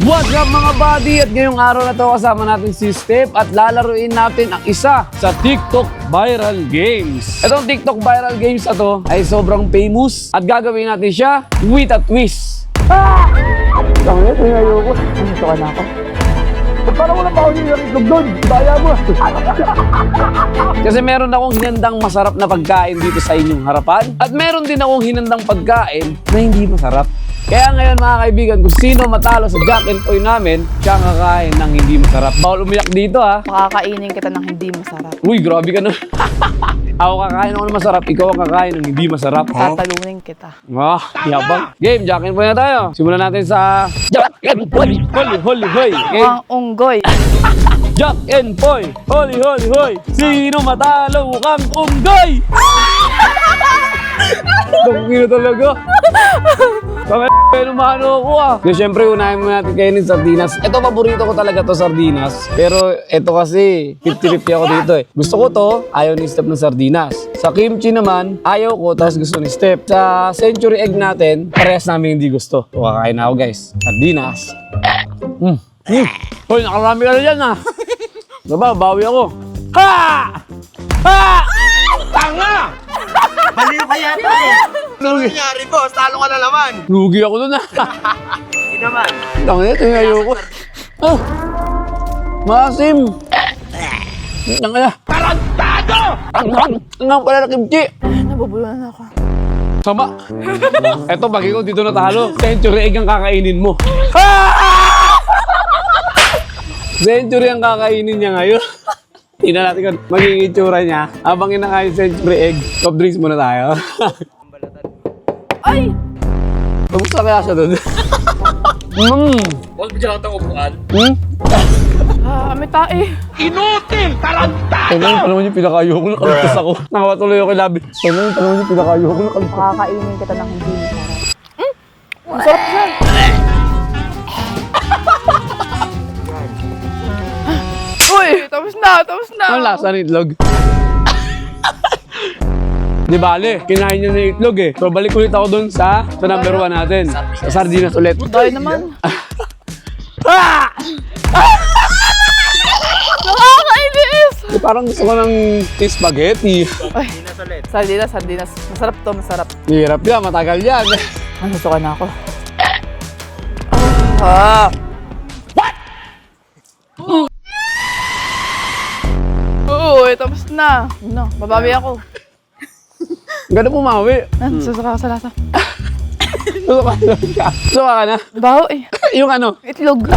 What's up mga buddy? At ngayong araw na to kasama natin si Step at lalaruin natin ang isa sa TikTok Viral Games. Itong TikTok Viral Games na to ay sobrang famous at gagawin natin siya with a twist. Tangina, ito yung ayoko. Ito ka na ako. Parang wala pa ako yung itlog doon. Daya mo. Kasi meron akong hinandang masarap na pagkain dito sa inyong harapan. At meron din akong hinandang pagkain na hindi masarap. Kaya ngayon mga kaibigan, kung sino matalo sa Jack and Poy namin, siya ang kakain ng hindi masarap. Bawal umiyak dito ha. Makakainin kita ng hindi masarap. Uy, grabe ka na. Ako kakain ako ng masarap, ikaw ang kakain ng hindi masarap. Tatalunin kita. Yabang. Game, Jack and Poy na tayo. Simulan natin sa Jack and Poy. Holy, hoy. Game. Mukhang unggoy. Jack and Poy. Holy. Sino matalo kang unggoy? Tungkino talaga. Pero maano ako ah. Kaya syempre unahin mo natin kainin sardinas. Ito paborito ko talaga to sardinas. Pero ito kasi 50-50 ako dito eh. Gusto ko to, ayaw ni Step ng sardinas. Sa kimchi naman, ayaw ko, tapos gusto ni Step. Sa century egg natin, parehas namin hindi gusto. So, kakain na ako guys. Sardinas. Hoy, nakarami ka na dyan ah. Diba, bawi ako. Ha! Tanga! Baliw ka yata eh. Ano nangyari, boss? Talo ka na naman. Lugi ako dun ah. Hindi naman. Tangina, ito yung ayoko. Ah! Maasim! Tangina! Tarantado! Ang pala na kimchi! Nabubulunan ako. Sama! Eto, pag ikaw dito natalo, century egg ang kakainin mo. Century ang kakainin niya ngayon. Tingnan natin kung magiging itsura niya. Habang kinakain century egg, soft drinks muna tayo. Ay! Kamusta kaya siya doon? Huwag mo dyan ang upuan. May tae. Inutil! Tarantado! Ito yung panahon yung pinakayoko, nakalagtas ako. Nakawa tuloy ako kay Labi. Ito yung panahon yung pinakayoko, nakalagtas. Makakainin kita ng hindi masarap. Masarap siya. Uy! Tapos na! Ang lasa ng itlog. Di bale, kinain niya ng itlog eh. So balik ulit ako dun sa number 1 natin. Sa sardinas ulit. Tayo naman. Nakakainis! Parang gusto ko ng spaghetti. Ay, sardinas. Masarap to, masarap. Hirap yan, matagal yan. Nasusuka na ako. What? Uy, tapos na. No, babawi ako. Gano'n pumawi. Susuka ako sa lasa. Suka ka na. Baho eh. Yung ano, Itlog.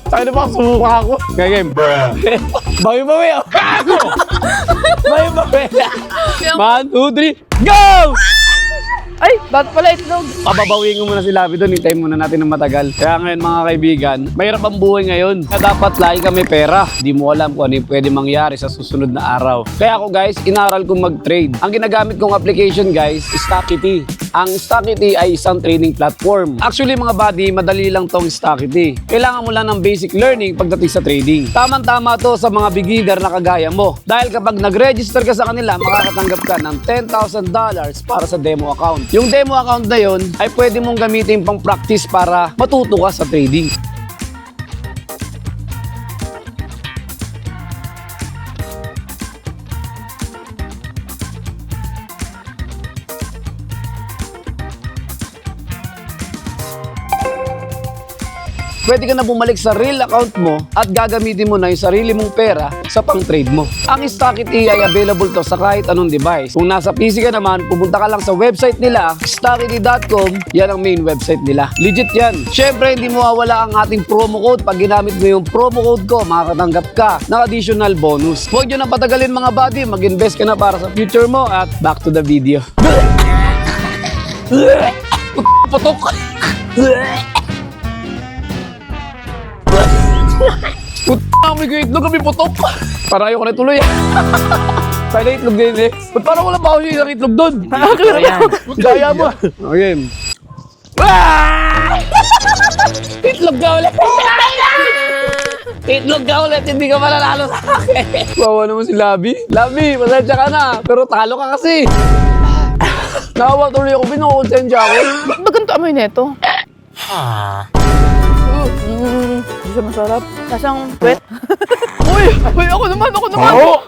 tayo na ba sumuka ako? Kaya game. Bawi-bawi ako. Bawi-bawi. 1, 2, 3, go! Ay, bakit pala itlog? Pababawiin ko muna si Labi doon, hintayin muna natin ng matagal. Kaya ngayon mga kaibigan, mahirap ang buhay ngayon. Kaya dapat lagi kami pera. Di mo alam kung ano yung pwede mangyari sa susunod na araw. Kaya ako guys, inaral kong mag-trade. Ang ginagamit kong application guys, Stockity. Ang Stockity ay isang trading platform. Actually mga buddy, madali lang tong Stockity. Kailangan mo lang ng basic learning pagdating sa trading. Tamang-tama to sa mga beginner na kagaya mo. Dahil kapag nag-register ka sa kanila, makakatanggap ka ng $10,000 para sa demo account. Yung demo account na yon ay pwede mong gamitin pang practice para matuto ka sa trading. Pwede ka na bumalik sa real account mo at gagamitin mo na yung sarili mong pera sa pang-trade mo. Ang Stockity ay available to sa kahit anong device. Kung nasa PC ka naman, pumunta ka lang sa website nila, stockity.com, yan ang main website nila. Legit yan. Syempre, hindi mawawala ang ating promo code. Pag ginamit mo yung promo code ko, makakatanggap ka ng additional bonus. Huwag nyo na patagalin mga buddy, mag-invest ka na para sa future mo at back to the video. Putok! Putak, may itlog kami putok. Para ayoko na tuloy. Kaya na itlog din eh. Ba't parang wala ba ako yung itlog doon? Kaya mo. Okay. Itlog ka ulit. Itlog ka ulit, hindi ka mananalo sa akin. Wawa naman si Labi. Labi, pasensya ka na. Pero talo ka kasi. Nawa tuloy ako, binukonsensya ako. Ba't ba ganito amoy neto? Hindi siya masarap. Lasang wet. Uy! Uy, ako naman! Oo!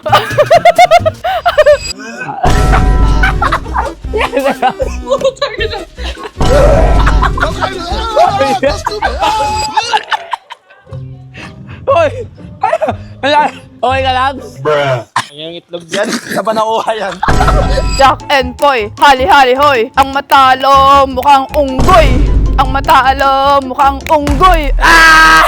Hoy! Okay ka lang? Yung itlog yan. Saba nakuha yan. Jack and Poy, hali-hali hoy. Ang matalo, mukhang unggoy. Ang matalo, mukhang unggoy. Ah!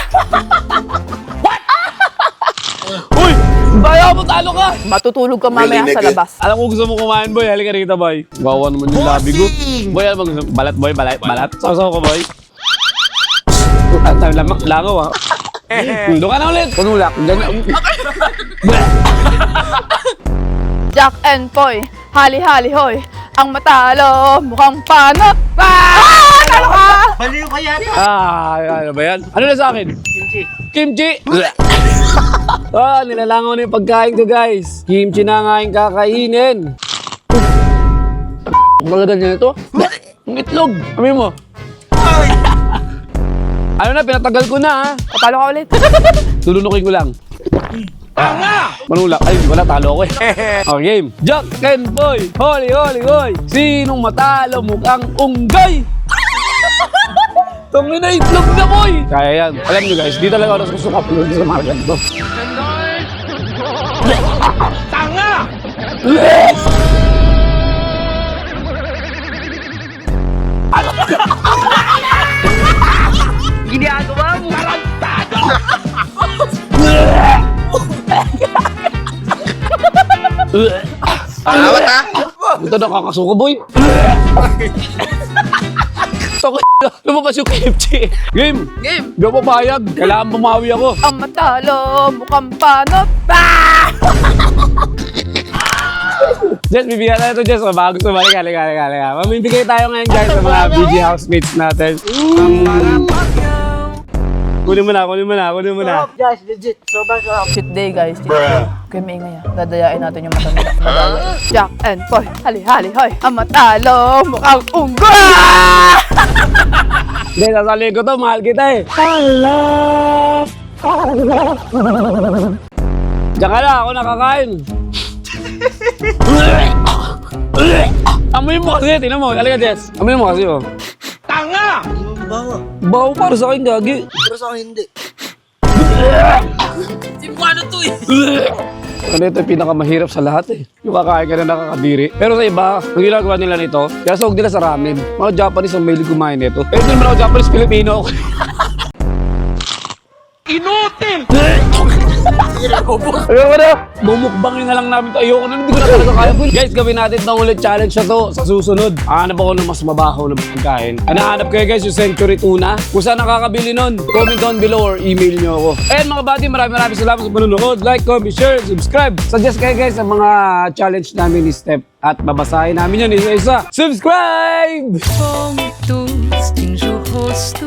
Uy! Baya mo, talo ka! Matutulog ka mamaya sa labas. Alam ko gusto mo kumain, boy. Halika rito, boy. Gawa naman yung labi ko. Boy, alam mo gusto mo? Balat, boy. Balat. Sasaw ko, boy. Ang tayo langaw, ah. Doon ka na ulit. Panulak. Ganyan. Jack and Poy, hali-hali hoy. Ang matalo, mukhang panot. Ah! Talo ka! Baliw ka yata. Ano ba yan? Ano na sa akin? Kimchi! Nilalangaw na yung pagkain ko, guys. Kimchi na nga yung kakainin. Ang kalagan niya ito? Ang itlog. Amin mo. Ano na, pinatagal ko na, ha? Patalo ka ulit. Lulunukin ko lang. Manulak. Ay, wala, talo ako eh. Okay, game. Jack and Boy. Holy. Sinong matalo mukhang unggay? Tungin na itlog na, boy! Kaya yan. Alam nyo guys, di talaga ako nasusuka upload sa mga ganito. Tanga! Ginagawa mo! Tarantado! Awat ha? Ito nakakasuka, boy. Lumabas yung KFC. Game! Di ako papayag. Kailangan bumawi ako. Ang matalo, mukhang panot. Ah! Jess, bibigyan tayo ito, Jess. Bago sumalik. Halika. Mamibigay tayo ngayon, guys, sa mga BG housemates natin. Kunin mo na. Guys, legit. Sobrang sarap. Cheat day guys, cheat day. Kaya maingay dadayain natin yung matanda. Madaya. Jack and Poy, hali-hali hoy. Ang matalo, mukhang unggoy. Hindi, sasali ko to. Mahal kita eh. Diyan ka na, ako nakakain. Amoy mo kasi, tingnan mo. Halika, Jess. Amoy mo kasi, oh. Tanga! Bawa. Bawo para sa akin, gagi. Pero sa akin hindi. Ano ito yung pinakamahirap sa lahat eh. Yung kakain ka na nakakadiri. Pero sa iba, ang ginagawa nila nito, kaya sawag nila sa ramen. Mga Japanese ang mahilig kumain nito. Eh, hindi naman ako Japanese, Filipino ako. Inutil! Ayoko na! Bumukbangin na lang namin ito. Ayoko na, hindi ko na talaga kaya. Guys, gawin natin itong ulit challenge na to sa susunod. Hanap ako ng mas mabaho na pagkain. Hanahanap kayo guys yung Century Tuna. Kung saan nakakabili nun, comment down below or email nyo ako. And mga buddy, maraming salamat sa panonood. Like, comment, share, subscribe. Suggest kayo guys sa mga challenge namin ni Step. At babasahin namin yan isa-isa. Subscribe! 风都盯住 host